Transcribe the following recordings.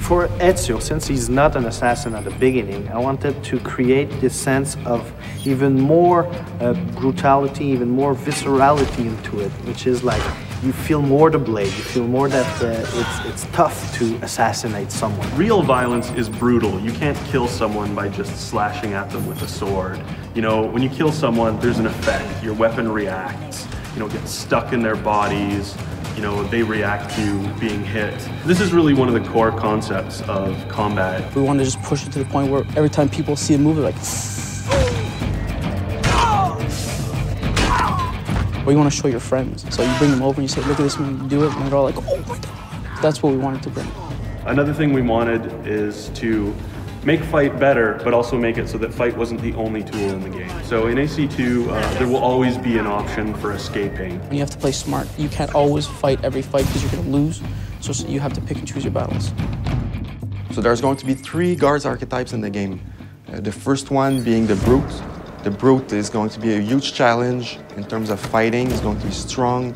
For Ezio, since he's not an assassin at the beginning, I wanted to create this sense of even more brutality, even more viscerality into it, which is like you feel more the blade, you feel more that it's tough to assassinate someone. Real violence is brutal. You can't kill someone by just slashing at them with a sword. You know, when you kill someone, there's an effect. Your weapon reacts, you know, gets stuck in their bodies. You know, they react to being hit. This is really one of the core concepts of combat. We want to just push it to the point where every time people see a move, they're like, or you want to show your friends. So you bring them over and you say, look at this man, do it, and they're all like, oh my God. That's what we wanted to bring. Another thing we wanted is to make fight better, but also make it so that fight wasn't the only tool in the game. So in AC2, there will always be an option for escaping. You have to play smart. You can't always fight every fight because you're going to lose. So you have to pick and choose your battles. So there's going to be 3 guards archetypes in the game. The first one being the Brute. The Brute is going to be a huge challenge in terms of fighting. It's going to be strong.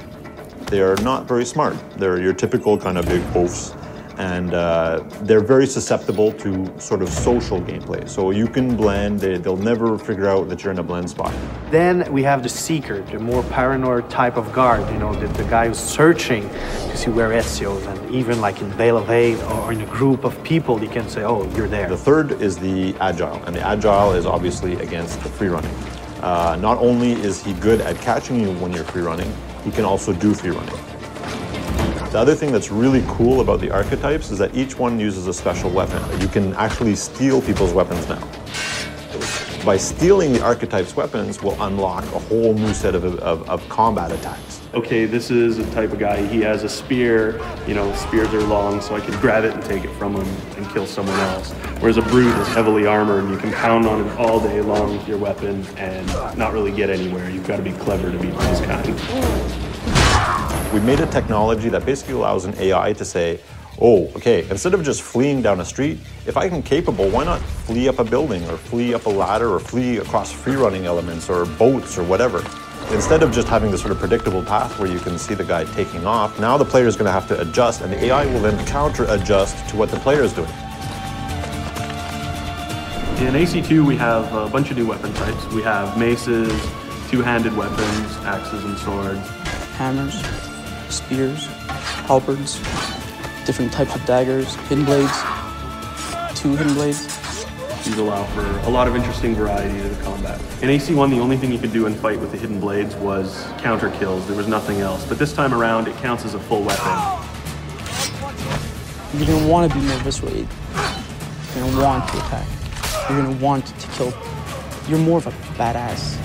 They are not very smart. They're your typical kind of big oafs. And they're very susceptible to sort of social gameplay. So you can blend, they'll never figure out that you're in a blend spot. Then we have the Seeker, the more paranoid type of guard, you know, the guy who's searching to see where Ezio is, and even like in Veil of Eight or in a group of people, you can say, oh, you're there. The third is the Agile, and the Agile is obviously against the free running. Not only is he good at catching you when you're free running, he can also do free running. The other thing that's really cool about the archetypes is that each one uses a special weapon. You can actually steal people's weapons now. By stealing the archetypes' weapons will unlock a whole new set of combat attacks. Okay, this is a type of guy, he has a spear, you know, spears are long, so I can grab it and take it from him and kill someone else. Whereas a Brute is heavily armored, and you can pound on it all day long with your weapon and not really get anywhere. You've got to be clever to beat this kind. We made a technology that basically allows an AI to say, oh, okay, instead of just fleeing down a street, if I'm capable, why not flee up a building or flee up a ladder or flee across free-running elements or boats or whatever? Instead of just having this sort of predictable path where you can see the guy taking off, now the player is going to have to adjust, and the AI will then counter-adjust to what the player is doing. In AC2, we have a bunch of new weapon types. We have maces, two-handed weapons, axes and swords. Hammers, spears, halberds, different types of daggers, hidden blades, 2 hidden blades. These allow for a lot of interesting variety to the combat. In AC1, the only thing you could do in fight with the hidden blades was counter kills. There was nothing else. But this time around, it counts as a full weapon. You're going to want to be more visceral. You're going to want to attack. You're going to want to kill. You're more of a badass.